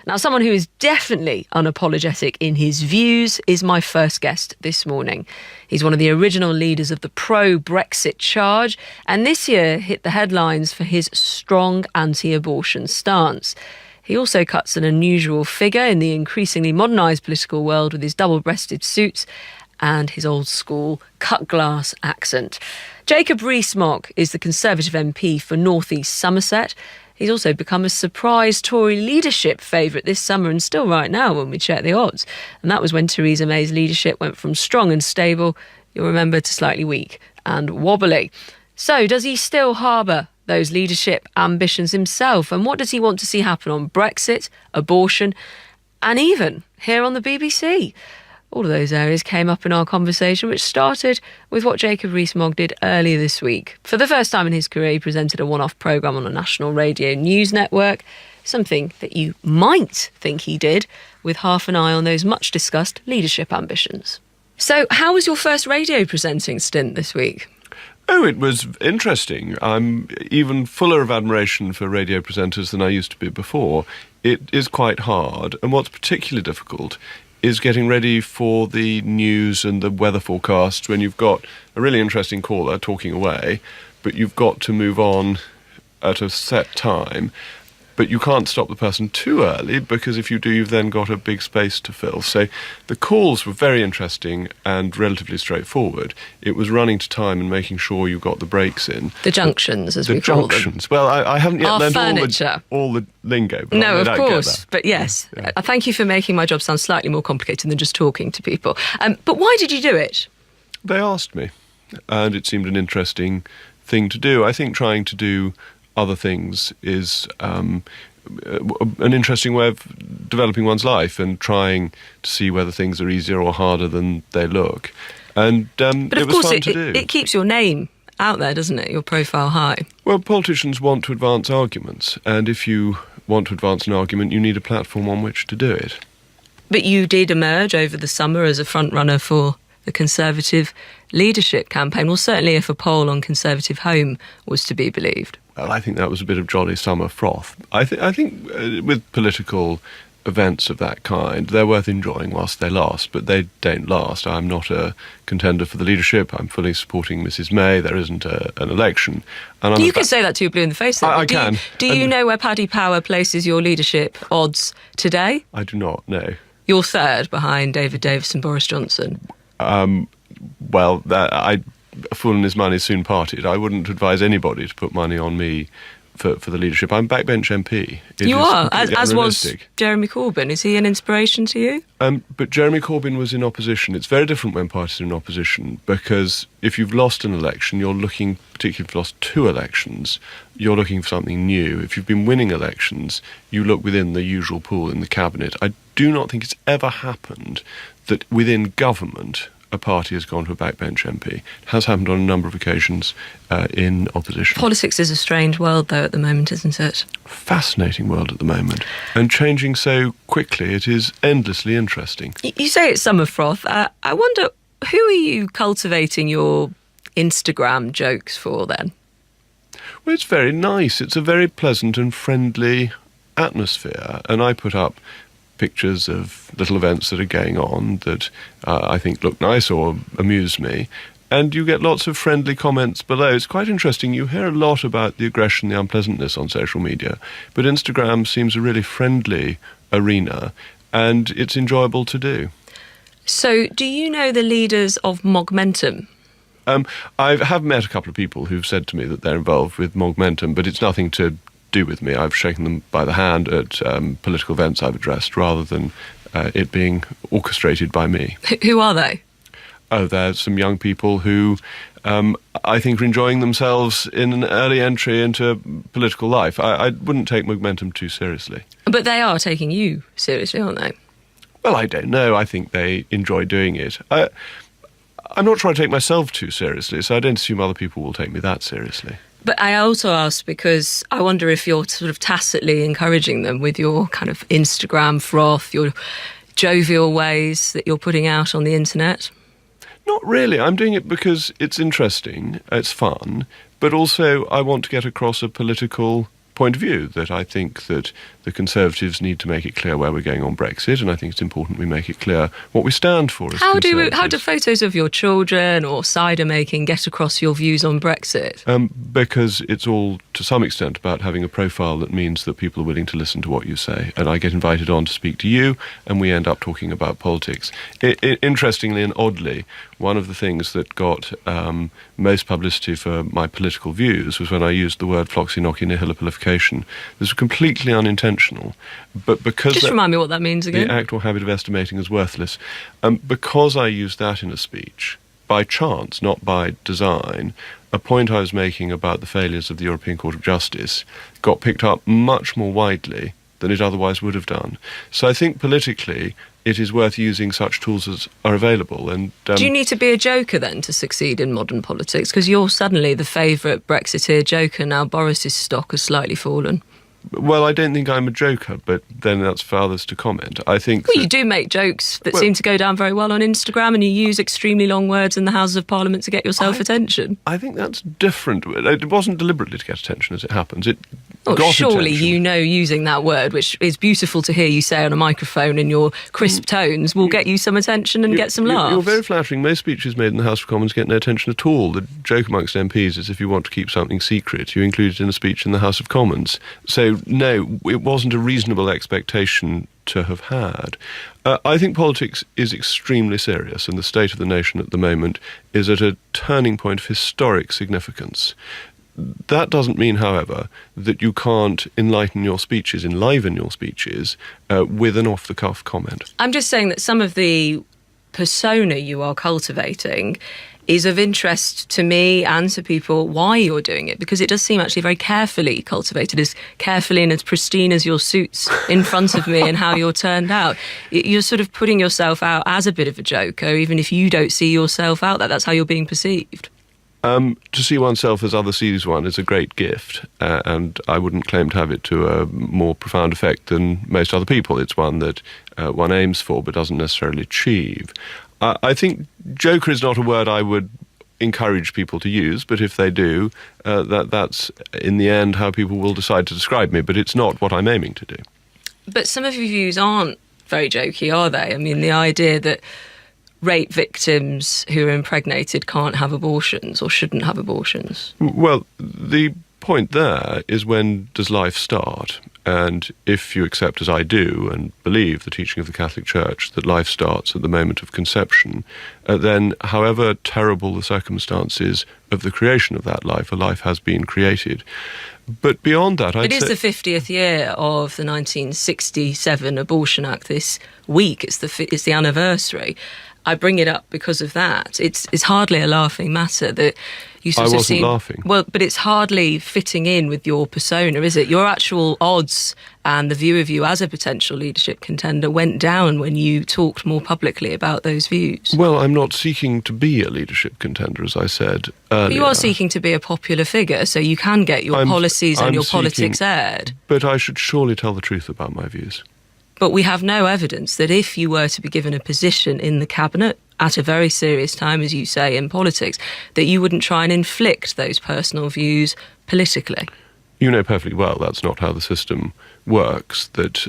Now, someone who is definitely unapologetic in his views is my first guest this morning. He's one of the original leaders of the pro-Brexit charge, and this year hit the headlines for his strong anti-abortion stance. He also cuts an unusual figure in the increasingly modernised political world with his double-breasted suits and his old-school cut-glass accent. Jacob Rees Mogg is the Conservative MP for North East Somerset. He's also become a surprise Tory leadership favourite this summer and still right now when we check the odds. And that was when Theresa May's leadership went from strong and stable, you'll remember, to slightly weak and wobbly. So does he still harbour those leadership ambitions himself? And what does he want to see happen on Brexit, abortion, and even here on the BBC? All of those areas came up in our conversation, which started with what Jacob Rees Mogg did earlier this week. For the first time in his career, he presented a one-off programme on a national radio news network, something that you might think he did with half an eye on those much-discussed leadership ambitions. So how was your first radio presenting stint this week? Oh, it was interesting. I'm even fuller of admiration for radio presenters than I used to be before. It is quite hard, and what's particularly difficult is getting ready for the news and the weather forecasts when you've got a really interesting caller talking away, but you've got to move on at a set time. But you can't stop the person too early, because if you do, you've then got a big space to fill. So the calls were very interesting and relatively straightforward. It was running to time and making sure you got the breaks in. The junctions, as we call them. The junctions. Well, I haven't yet learned all the lingo. But no, of course. But yes, yeah. Thank you for making my job sound slightly more complicated than just talking to people. But why did you do it? They asked me, and it seemed an interesting thing to do. I think trying to do other things is an interesting way of developing one's life and trying to see whether things are easier or harder than they look. And but it was fun to do. It keeps your name out there, doesn't it? Your profile high. Well, politicians want to advance arguments, and if you want to advance an argument, you need a platform on which to do it. But you did emerge over the summer as a front-runner for the Conservative leadership campaign, well, certainly if a poll on Conservative Home was to be believed. Well, I think that was a bit of jolly summer froth. I think with political events of that kind, they're worth enjoying whilst they last, but they don't last. I'm not a contender for the leadership. I'm fully supporting Mrs May. There isn't an election. And you can say that to your blue in the face, though. I can. Do you know where Paddy Power places your leadership odds today? I do not, no. You're third behind David Davis and Boris Johnson. Well, a fool and his money soon parted. I wouldn't advise anybody to put money on me for the leadership. I'm backbench MP. You are, as was Jeremy Corbyn. Is he an inspiration to you? But Jeremy Corbyn was in opposition. It's very different when parties are in opposition, because if you've lost an election, you're looking, particularly if you've lost 2 elections, you're looking for something new. If you've been winning elections, you look within the usual pool in the cabinet. I do not think it's ever happened that within government a party has gone to a backbench MP. It has happened on a number of occasions in opposition. Politics is a strange world, though, at the moment, isn't it? Fascinating world at the moment. And changing so quickly, it is endlessly interesting. You say it's summer froth. I wonder, who are you cultivating your Instagram jokes for, then? Well, it's very nice. It's a very pleasant and friendly atmosphere. And I put up pictures of little events that are going on that I think look nice or amuse me, and you get lots of friendly comments below. It's quite interesting. You hear a lot about the aggression, the unpleasantness on social media, but Instagram seems a really friendly arena, and it's enjoyable to do. So, do you know the leaders of Mogmentum? I have met a couple of people who've said to me that they're involved with Mogmentum, but it's nothing to do with me. I've shaken them by the hand at political events I've addressed, rather than it being orchestrated by me. Who are they? Oh, they're some young people who I think are enjoying themselves in an early entry into political life. I wouldn't take Mogmentum too seriously. But they are taking you seriously, aren't they? Well, I don't know. I think they enjoy doing it. I'm not trying to take myself too seriously, so I don't assume other people will take me that seriously. But I also ask because I wonder if you're sort of tacitly encouraging them with your kind of Instagram froth, your jovial ways that you're putting out on the internet. Not really. I'm doing it because it's interesting, it's fun, but also I want to get across a political point of view, that I think that the Conservatives need to make it clear where we're going on Brexit, and I think it's important we make it clear what we stand for as Conservatives. How do photos of your children or cider making get across your views on Brexit? Because it's all, to some extent, about having a profile that means that people are willing to listen to what you say. And I get invited on to speak to you, and we end up talking about politics. Interestingly and oddly, one of the things that got most publicity for my political views was when I used the word floxy-nocky nihilopilification. This was completely unintentional, but because... Just remind me what that means again. The act or habit of estimating as worthless. Because I used that in a speech, by chance, not by design, a point I was making about the failures of the European Court of Justice got picked up much more widely than it otherwise would have done. So I think politically it is worth using such tools as are available. And do you need to be a joker then to succeed in modern politics? Because you're suddenly the favourite Brexiteer joker now. Boris's stock has slightly fallen. Well, I don't think I'm a joker, but then that's for others to comment. I think... Well, you do make jokes that seem to go down very well on Instagram, and you use extremely long words in the Houses of Parliament to get yourself attention. I think that's different. It wasn't deliberately to get attention, as it happens. It got surely attention. you know using that word, which is beautiful to hear you say on a microphone in your crisp tones, will get you some attention and get some laughs. You're very flattering. Most speeches made in the House of Commons get no attention at all. The joke amongst MPs is if you want to keep something secret, you include it in a speech in the House of Commons. So, no, it wasn't a reasonable expectation to have had. I think politics is extremely serious, and the state of the nation at the moment is at a turning point of historic significance. That doesn't mean, however, that you can't enliven your speeches with an off-the-cuff comment. I'm just saying that some of the persona you are cultivating is of interest to me and to people why you're doing it, because it does seem actually very carefully cultivated, as carefully and as pristine as your suits in front of me and how you're turned out. You're sort of putting yourself out as a bit of a joker, even if you don't see yourself out there. That's how you're being perceived. To see oneself as others sees one is a great gift, and I wouldn't claim to have it to a more profound effect than most other people. It's one that one aims for but doesn't necessarily achieve. I think joker is not a word I would encourage people to use, but if they do, that's in the end how people will decide to describe me, but it's not what I'm aiming to do. But some of your views aren't very jokey, are they? I mean, the idea that rape victims who are impregnated can't have abortions or shouldn't have abortions. Well, the point there is, when does life start? And if you accept, as I do, and believe the teaching of the Catholic Church, that life starts at the moment of conception, then however terrible the circumstances of the creation of that life, a life has been created. But beyond that, It is the 50th year of the 1967 Abortion Act this week. It's the anniversary. I bring it up because of that. It's hardly a laughing matter that you sort of wasn't laughing. Well, but it's hardly fitting in with your persona, is it? Your actual odds and the view of you as a potential leadership contender went down when you talked more publicly about those views. Well, I'm not seeking to be a leadership contender, as I said earlier. But you are seeking to be a popular figure, so you can get your policies and your politics aired. But I should surely tell the truth about my views. But we have no evidence that if you were to be given a position in the cabinet at a very serious time, as you say, in politics, that you wouldn't try and inflict those personal views politically. You know perfectly well that's not how the system works, that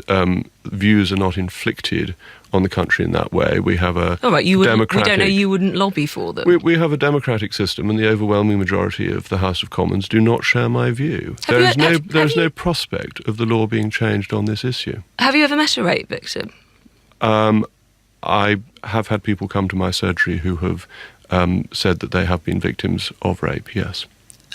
views are not inflicted on the country in that way. We have a democratic... We don't know, you wouldn't lobby for them. We have a democratic system, and the overwhelming majority of the House of Commons do not share my view. There is no prospect of the law being changed on this issue. Have you ever met a rape victim? I have had people come to my surgery who have said that they have been victims of rape, yes.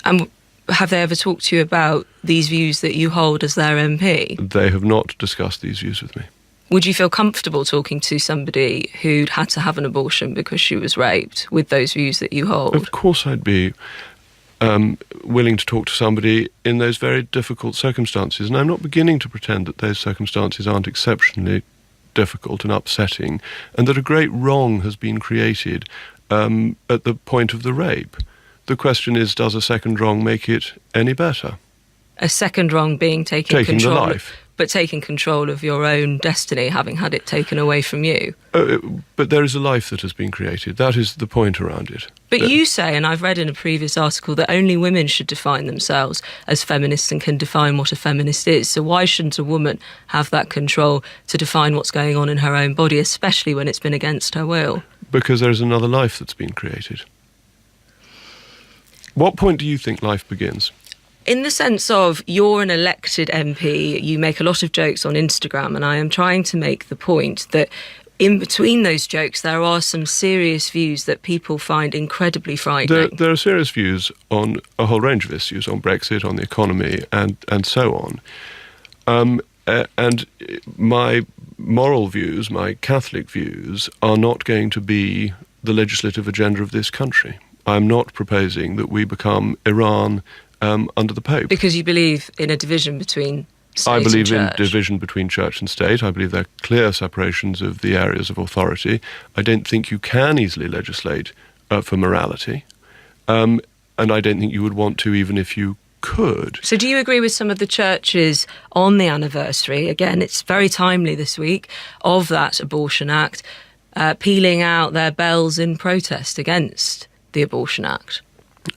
And have they ever talked to you about these views that you hold as their MP? They have not discussed these views with me. Would you feel comfortable talking to somebody who'd had to have an abortion because she was raped with those views that you hold? Of course I'd be willing to talk to somebody in those very difficult circumstances. And I'm not beginning to pretend that those circumstances aren't exceptionally difficult and upsetting, and that a great wrong has been created at the point of the rape. The question is, does a second wrong make it any better? A second wrong being taking control. The life. but taking control of your own destiny, having had it taken away from you. But there is a life that has been created. That is the point around it. But you say, and I've read in a previous article, that only women should define themselves as feminists and can define what a feminist is. So why shouldn't a woman have that control to define what's going on in her own body, especially when it's been against her will? Because there is another life that's been created. What point do you think life begins? In the sense of, you're an elected MP, you make a lot of jokes on Instagram, and I am trying to make the point that in between those jokes, there are some serious views that people find incredibly frightening. There are serious views on a whole range of issues, on Brexit, on the economy, and so on. And my moral views, my Catholic views, are not going to be the legislative agenda of this country. I'm not proposing that we become Iran under the Pope. Because you believe in a division between state I believe and in church. division between church and state. I believe there are clear separations of the areas of authority. I don't think you can easily legislate for morality. And I don't think you would want to, even if you could. So do you agree with some of the churches on the anniversary, again, it's very timely this week, of that Abortion Act, pealing out their bells in protest against the Abortion Act?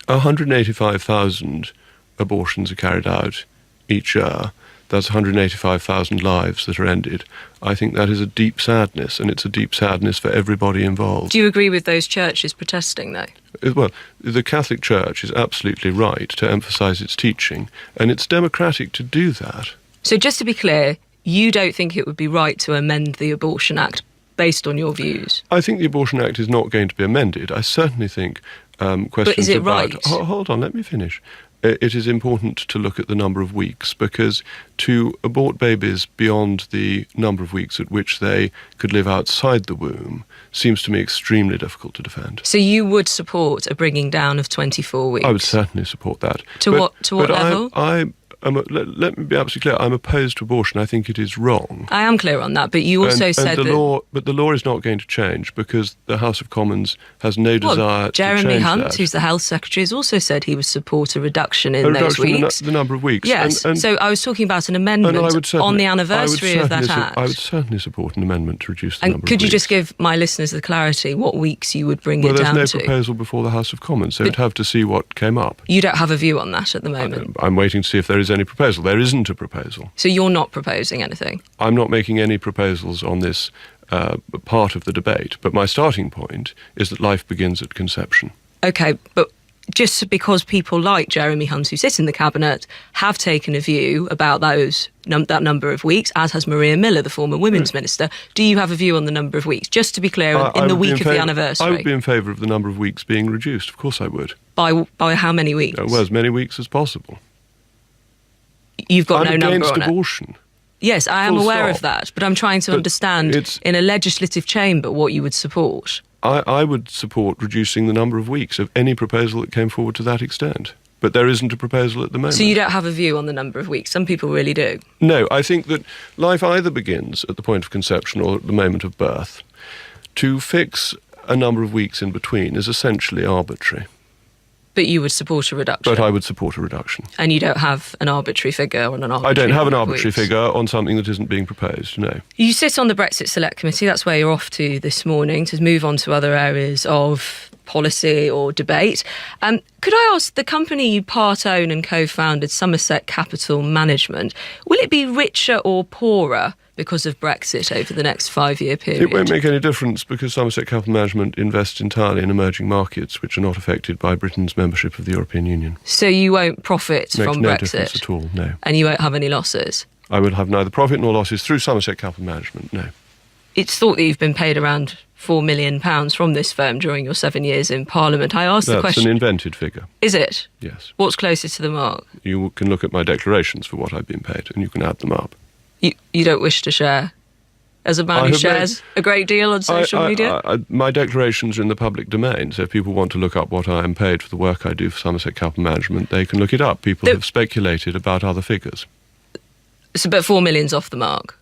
185,000 abortions are carried out each year. That's 185,000 lives that are ended. I think that is a deep sadness, and it's a deep sadness for everybody involved. Do you agree with those churches protesting, though? Well, the Catholic Church is absolutely right to emphasise its teaching, and it's democratic to do that. So just to be clear, you don't think it would be right to amend the Abortion Act based on your views? I think the Abortion Act is not going to be amended. I certainly think questions But is it about... right? Hold on, let me finish. It is important to look at the number of weeks, because to abort babies beyond the number of weeks at which they could live outside the womb seems to me extremely difficult to defend. So you would support a bringing down of 24 weeks? I would certainly support that. To what level? Let me be absolutely clear. I'm opposed to abortion. I think it is wrong. I am clear on that, but you also said that... But the law is not going to change, because the House of Commons has no desire to change Jeremy Hunt, that. who's the Health Secretary, has also said he would support a reduction in those weeks. The number of weeks. Yes, so I was talking about an amendment on the anniversary of that Act. I would certainly support an amendment to reduce the number of weeks. And could you just give my listeners the clarity what weeks you would bring it down to? Well, there's no proposal before the House of Commons, so we'd have to see what came up. You don't have a view on that at the moment? I'm waiting to see if there is any proposal. There isn't a proposal. So you're not proposing anything? I'm not making any proposals on this part of the debate, but my starting point is that life begins at conception. OK, but just because people like Jeremy Hunt, who sit in the Cabinet, have taken a view about that number of weeks, as has Maria Miller, the former Women's Minister, do you have a view on the number of weeks? Just to be clear, in the week of the anniversary. I would be in favour of the number of weeks being reduced. Of course I would. By how many weeks? Well, as many weeks as possible. You've got no number on it. I'm against abortion. Yes, I am aware of that, but I'm trying to understand in a legislative chamber what you would support. I would support reducing the number of weeks of any proposal that came forward to that extent. But there isn't a proposal at the moment. So you don't have a view on the number of weeks? Some people really do. No, I think that life either begins at the point of conception or at the moment of birth. To fix a number of weeks in between is essentially arbitrary. But you would support a reduction? But I would support a reduction. And you don't have an arbitrary figure on an arbitrary I don't have an arbitrary figure on something that isn't being proposed, no. You sit on the Brexit Select Committee, that's where you're off to this morning, to move on to other areas of policy or debate. Could I ask, the company you part-own and co-founded, Somerset Capital Management, will it be richer or poorer because of Brexit over the next 5-year period? It won't make any difference, because Somerset Capital Management invests entirely in emerging markets which are not affected by Britain's membership of the European Union. So you won't profit from Makes no Brexit? Difference at all, no. And you won't have any losses? I will have neither profit nor losses through Somerset Capital Management, no. It's thought that you've been paid around £4 million from this firm during your 7 years in Parliament. I asked the question... That's an invented figure. Is it? Yes. What's closest to the mark? You can look at my declarations for what I've been paid, and you can add them up. You don't wish to share? As a man who shares a great deal on social media? My declarations are in the public domain, so if people want to look up what I am paid for the work I do for Somerset Capital Management, they can look it up. People have speculated about other figures. So, but £4 million's off the mark?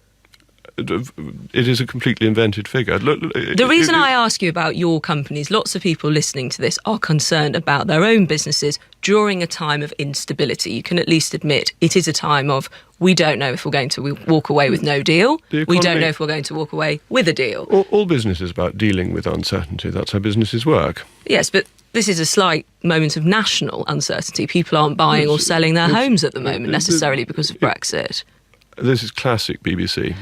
it is a completely invented figure. The reason I ask you about your companies, lots of people listening to this are concerned about their own businesses during a time of instability. You can at least admit it is a time of, we don't know if we're going to walk away with no deal. We don't know if we're going to walk away with a deal. All business is about dealing with uncertainty. That's how businesses work. Yes, but this is a slight moment of national uncertainty. People aren't buying or selling their homes at the moment necessarily because of Brexit. This is classic BBC.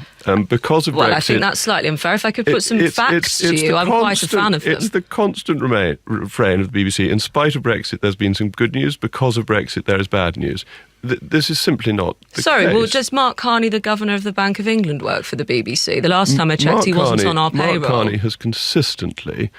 Because of Brexit... Well, I think that's slightly unfair. If I could put some facts to you, I'm quite a fan of them. It's the constant refrain of the BBC. In spite of Brexit, there's been some good news. Because of Brexit, there is bad news. This is simply not the case. Well, does Mark Carney, the Governor of the Bank of England, work for the BBC? The last time I checked, he wasn't on our payroll. Mark Carney has consistently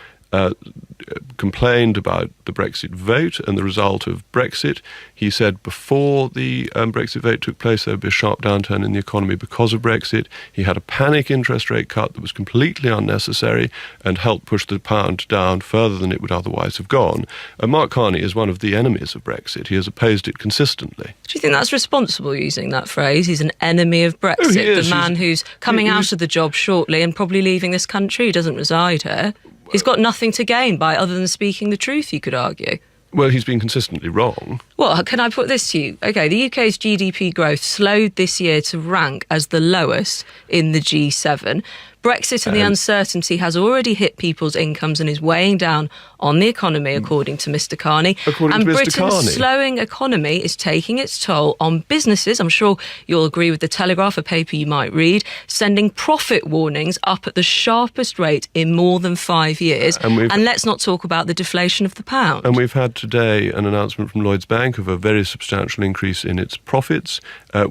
complained about the Brexit vote and the result of Brexit. He said before the Brexit vote took place there would be a sharp downturn in the economy because of Brexit. He had a panic interest rate cut that was completely unnecessary and helped push the pound down further than it would otherwise have gone. Mark Carney is one of the enemies of Brexit. He has opposed it consistently. Do you think that's responsible, using that phrase? He's an enemy of Brexit, the man who's coming out of the job shortly and probably leaving this country. He doesn't reside here. He's got nothing to gain by other than speaking the truth, you could argue. Well, he's been consistently wrong. Well, can I put this to you? OK, the UK's GDP growth slowed this year to rank as the lowest in the G7. Brexit and the uncertainty has already hit people's incomes and is weighing down on the economy, according to Mr. Carney. And Britain's slowing economy is taking its toll on businesses. I'm sure you'll agree with The Telegraph, a paper you might read, sending profit warnings up at the sharpest rate in more than 5 years. And let's not talk about the deflation of the pound. And we've had today an announcement from Lloyds Bank of a very substantial increase in its profits.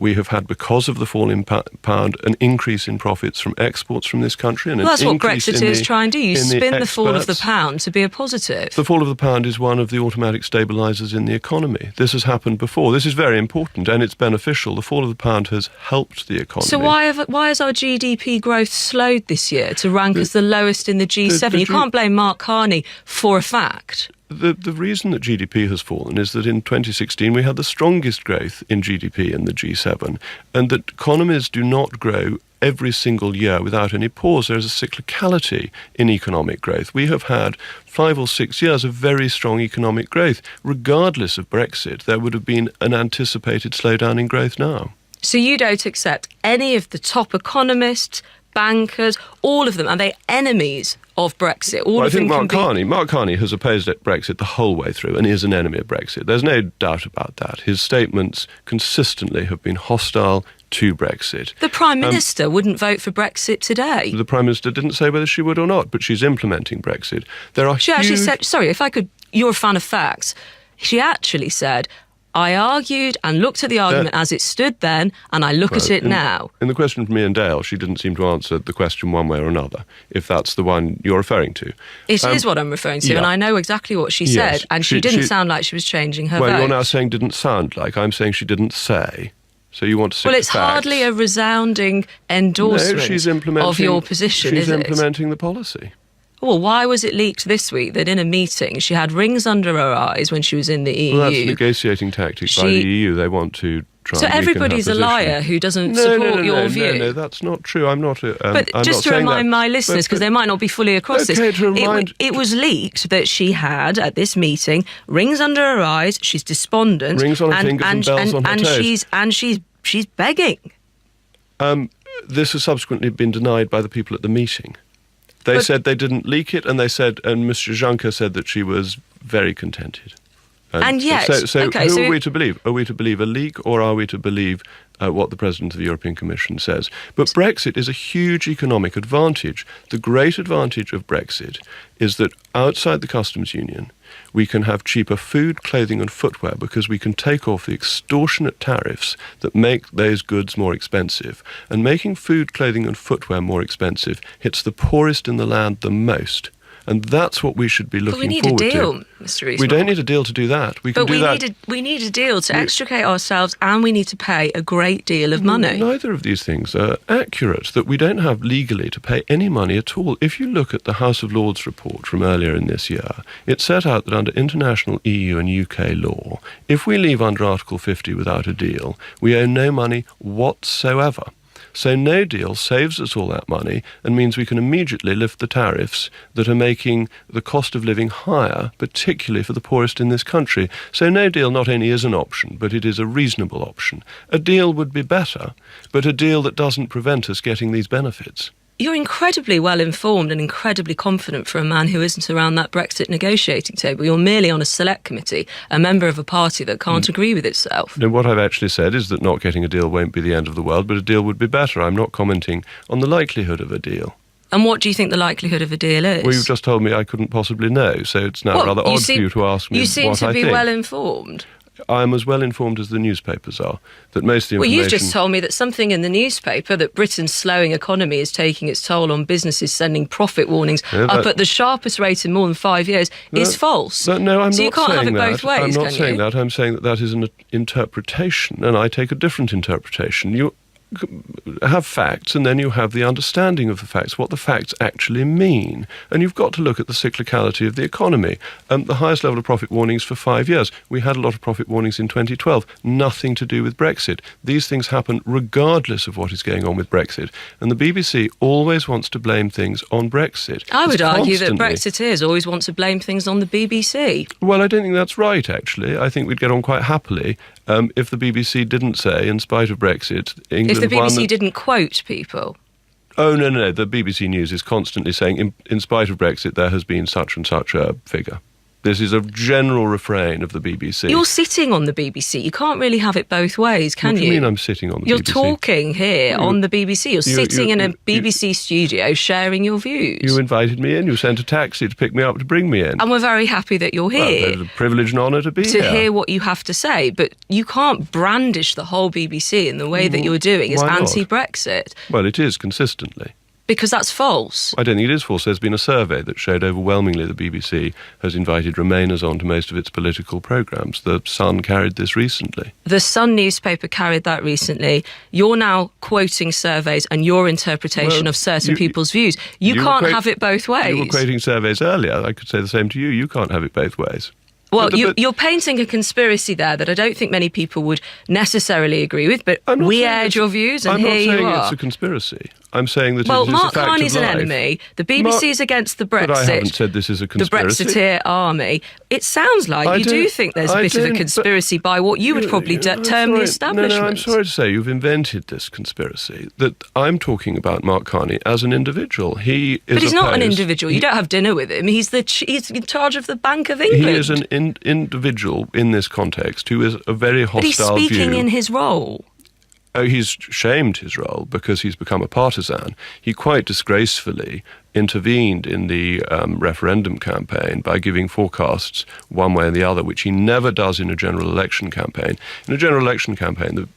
We have had, because of the fall in pound, an increase in profits from exports from this country. And that's what Brexiteers try and do. You spin the fall of the pound to be a positive. The fall of the pound is one of the automatic stabilisers in the economy. This has happened before. This is very important and it's beneficial. The fall of the pound has helped the economy. So why has our GDP growth slowed this year to rank as the lowest in the G7? You can't blame Mark Carney for a fact. The reason that GDP has fallen is that in 2016 we had the strongest growth in GDP in the G7, and that economies do not grow every single year without any pause. There is a cyclicality in economic growth. We have had 5 or 6 years of very strong economic growth. Regardless of Brexit, there would have been an anticipated slowdown in growth now. So you don't accept any of the top economists, bankers, all of them, are they enemies of Brexit? I think Mark Carney has opposed Brexit the whole way through and is an enemy of Brexit. There's no doubt about that. His statements consistently have been hostile to Brexit. The Prime Minister wouldn't vote for Brexit today. The Prime Minister didn't say whether she would or not, but she's implementing Brexit. She actually said, sorry, if I could, you're a fan of facts. She actually said, I argued and looked at the argument as it stood then, and I look at it now. In the question from Ian Dale, she didn't seem to answer the question one way or another, if that's the one you're referring to. It is what I'm referring to, and I know exactly what she said, and she didn't sound like she was changing her vote. Well, you're now saying didn't sound like. I'm saying she didn't say. So you want to say it's hardly a resounding endorsement of your position, is it? She's implementing the policy. Well, why was it leaked this week that in a meeting she had rings under her eyes when she was in the EU? Well, that's a negotiating tactic by the EU. They want to try and weaken her everybody's a liar who doesn't support your view. No, that's not true. I'm not. But just to remind my listeners, because they might not be fully across this, it was leaked that she had at this meeting rings under her eyes. She's despondent, rings on her fingers and bells on her toes, she's begging. This has subsequently been denied by the people at the meeting. They said they didn't leak it, and Mr. Juncker said that she was very contented. And yet, who are we to believe? Are we to believe a leak, or are we to believe what the President of the European Commission says? But Brexit is a huge economic advantage. The great advantage of Brexit is that outside the customs union, we can have cheaper food, clothing and footwear because we can take off the extortionate tariffs that make those goods more expensive. And making food, clothing and footwear more expensive hits the poorest in the land the most. And that's what we should be looking forward to. But we need a deal, Mr. Rees Mogg. We don't need a deal to do that. We need a deal to extricate ourselves, and we need to pay a great deal of money. Neither of these things are accurate, that we don't have legally to pay any money at all. If you look at the House of Lords report from earlier in this year, it set out that under international EU and UK law, if we leave under Article 50 without a deal, we owe no money whatsoever. So no deal saves us all that money and means we can immediately lift the tariffs that are making the cost of living higher, particularly for the poorest in this country. So no deal not only is an option, but it is a reasonable option. A deal would be better, but a deal that doesn't prevent us getting these benefits. You're incredibly well informed and incredibly confident for a man who isn't around that Brexit negotiating table. You're merely on a select committee, a member of a party that can't agree with itself. No, what I've actually said is that not getting a deal won't be the end of the world, but a deal would be better. I'm not commenting on the likelihood of a deal. And what do you think the likelihood of a deal is? Well, you've just told me I couldn't possibly know, so it's now rather odd for you to ask me what I think. You seem to be well informed. I'm as well informed as the newspapers are. That most of the information... Well, you've just told me that something in the newspaper, that Britain's slowing economy is taking its toll on businesses sending profit warnings up at the sharpest rate in more than 5 years, is false. No, I'm not saying that. So you can't have it both ways, I'm not can saying you? that. I'm saying that is an interpretation, and I take a different interpretation. You have facts, and then you have the understanding of the facts, what the facts actually mean. And you've got to look at the cyclicality of the economy. The highest level of profit warnings for 5 years. We had a lot of profit warnings in 2012. Nothing to do with Brexit. These things happen regardless of what is going on with Brexit. And the BBC always wants to blame things on Brexit. I would argue that Brexiteers always want to blame things on the BBC. Well, I don't think that's right, actually. I think we'd get on quite happily if the BBC didn't say, in spite of Brexit, England if the BBC didn't quote people. Oh, no. The BBC News is constantly saying, in spite of Brexit, there has been such and such a figure. This is a general refrain of the BBC. You're sitting on the BBC. You can't really have it both ways, can you? What do you mean I'm sitting on the BBC? You're talking here on the BBC. You're sitting in a BBC studio sharing your views. You invited me in. You sent a taxi to pick me up to bring me in. And we're very happy that you're here. Well, it's a privilege and honour to be here. To hear what you have to say. But you can't brandish the whole BBC in the way that you're doing as anti-Brexit. Well, it is consistently. Because that's false. I don't think it is false. There's been a survey that showed overwhelmingly the BBC has invited Remainers onto most of its political programmes. The Sun carried this recently. The Sun newspaper carried that recently. You're now quoting surveys and your interpretation of certain people's views. You can't have it both ways. You were quoting surveys earlier. I could say the same to you. You can't have it both ways. Well, you're painting a conspiracy there that I don't think many people would necessarily agree with, but we aired your views and here you are. I'm not saying it's a conspiracy. I'm saying that it is a fact of Mark Carney's an enemy. The BBC is against the Brexit. But I haven't said this is a conspiracy. The Brexiteer army. It sounds like you do think there's a bit of a conspiracy by what you would probably term the establishment. No, I'm sorry to say you've invented this conspiracy. That I'm talking about Mark Carney as an individual. But he's not an individual. You don't have dinner with him. He's in charge of the Bank of England. He is an individual in this context who is a very hostile view. But he's speaking in his role. Oh, he's shamed his role because he's become a partisan. He quite disgracefully intervened in the referendum campaign by giving forecasts one way or the other, which he never does in a general election campaign. In a general election campaign, the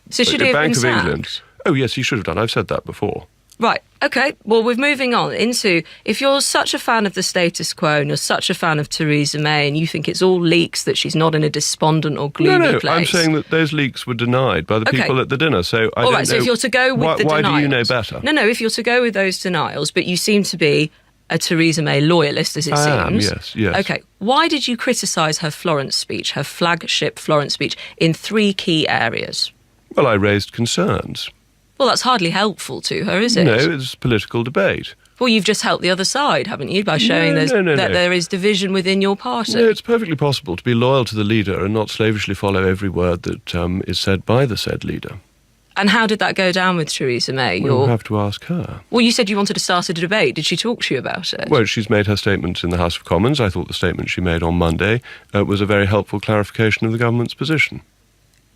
Bank of England... Oh, yes, he should have done. I've said that before. Right, OK. Well, we're moving on into, if you're such a fan of the status quo and you're such a fan of Theresa May and you think it's all leaks that she's not in a despondent or gloomy place... No, I'm saying that those leaks were denied by the people at the dinner, so I don't know... So if you're to go with the denials... Why do you know better? No, if you're to go with those denials, but you seem to be a Theresa May loyalist, as it seems... Yes. OK, why did you criticise her Florence speech, her flagship Florence speech, in 3 key areas? Well, I raised concerns. Well, that's hardly helpful to her, is it? No, it's political debate. Well, you've just helped the other side, haven't you, by showing that there is division within your party? No, it's perfectly possible to be loyal to the leader and not slavishly follow every word that is said by the said leader. And how did that go down with Theresa May? You'll have to ask her. Well, you said you wanted to start a debate. Did she talk to you about it? Well, she's made her statements in the House of Commons. I thought the statement she made on Monday was a very helpful clarification of the government's position.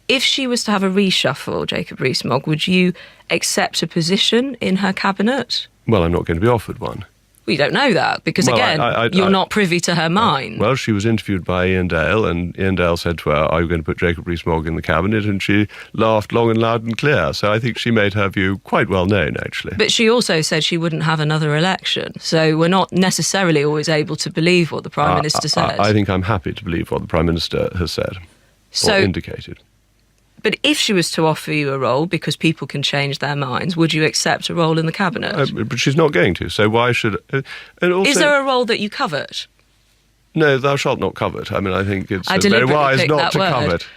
If she was to have a reshuffle, Jacob Rees-Mogg, would you accept a position in her cabinet? Well, I'm not going to be offered one. Well, you don't know that, because, you're not privy to her mind. Well, she was interviewed by Ian Dale, and Ian Dale said to her, are you going to put Jacob Rees-Mogg in the cabinet? And she laughed long and loud and clear. So I think she made her view quite well known, actually. But she also said she wouldn't have another election. So we're not necessarily always able to believe what the Prime Minister says. I think I'm happy to believe what the Prime Minister has said or indicated. But if she was to offer you a role, because people can change their minds, would you accept a role in the cabinet? But she's not going to, so why should... and also, is there a role that you covet? No, thou shalt not covet. I mean, I think it's very wise not to covet.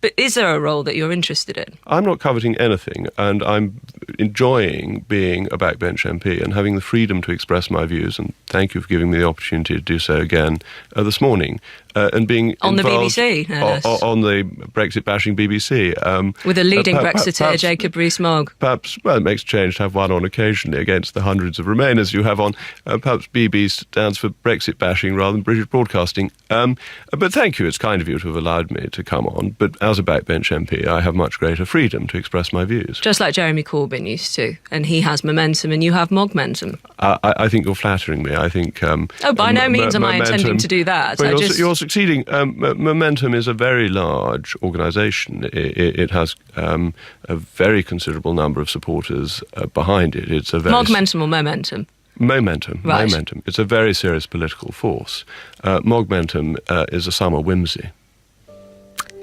But is there a role that you're interested in? I'm not coveting anything, and I'm enjoying being a backbench MP and having the freedom to express my views, and thank you for giving me the opportunity to do so again this morning. And being on involved the BBC, on the Brexit-bashing BBC. With a leading Brexiteer, Jacob Rees Mogg. Perhaps, well, it makes a change to have one on occasionally against the hundreds of Remainers you have on. Perhaps BB stands for Brexit-bashing rather than British Broadcasting. But thank you, it's kind of you to have allowed me to come on. But as a backbench MP, I have much greater freedom to express my views. Just like Jeremy Corbyn used to, and he has momentum and you have Mogmentum. I think you're flattering me. I think... by no means am I intending to do that. But you're succeeding. Momentum is a very large organisation. It has a very considerable number of supporters behind it. It's a very... Mogmentum or momentum? Momentum. Right. Momentum. It's a very serious political force. Mogmentum is a summer whimsy.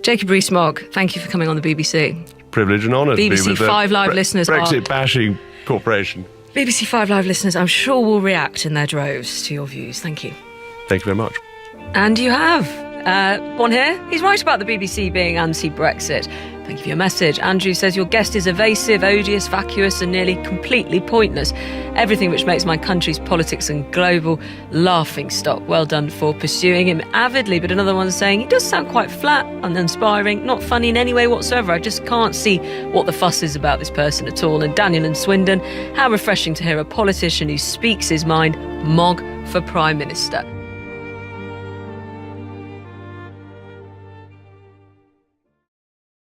Jacob Rees Mogg, thank you for coming on the BBC. Privilege and honour to be with BBC Five Live listeners. Brexit-bashing corporation. BBC Five Live listeners, I'm sure, will react in their droves to your views. Thank you. Thank you very much. And you have. One here, he's right about the BBC being anti-Brexit. Thank you for your message. Andrew says your guest is evasive, odious, vacuous and nearly completely pointless. Everything which makes my country's politics and global laughingstock. Well done for pursuing him avidly. But another one saying he does sound quite flat, uninspiring, not funny in any way whatsoever. I just can't see what the fuss is about this person at all. And Daniel and Swindon, how refreshing to hear a politician who speaks his mind. Mogg for Prime Minister.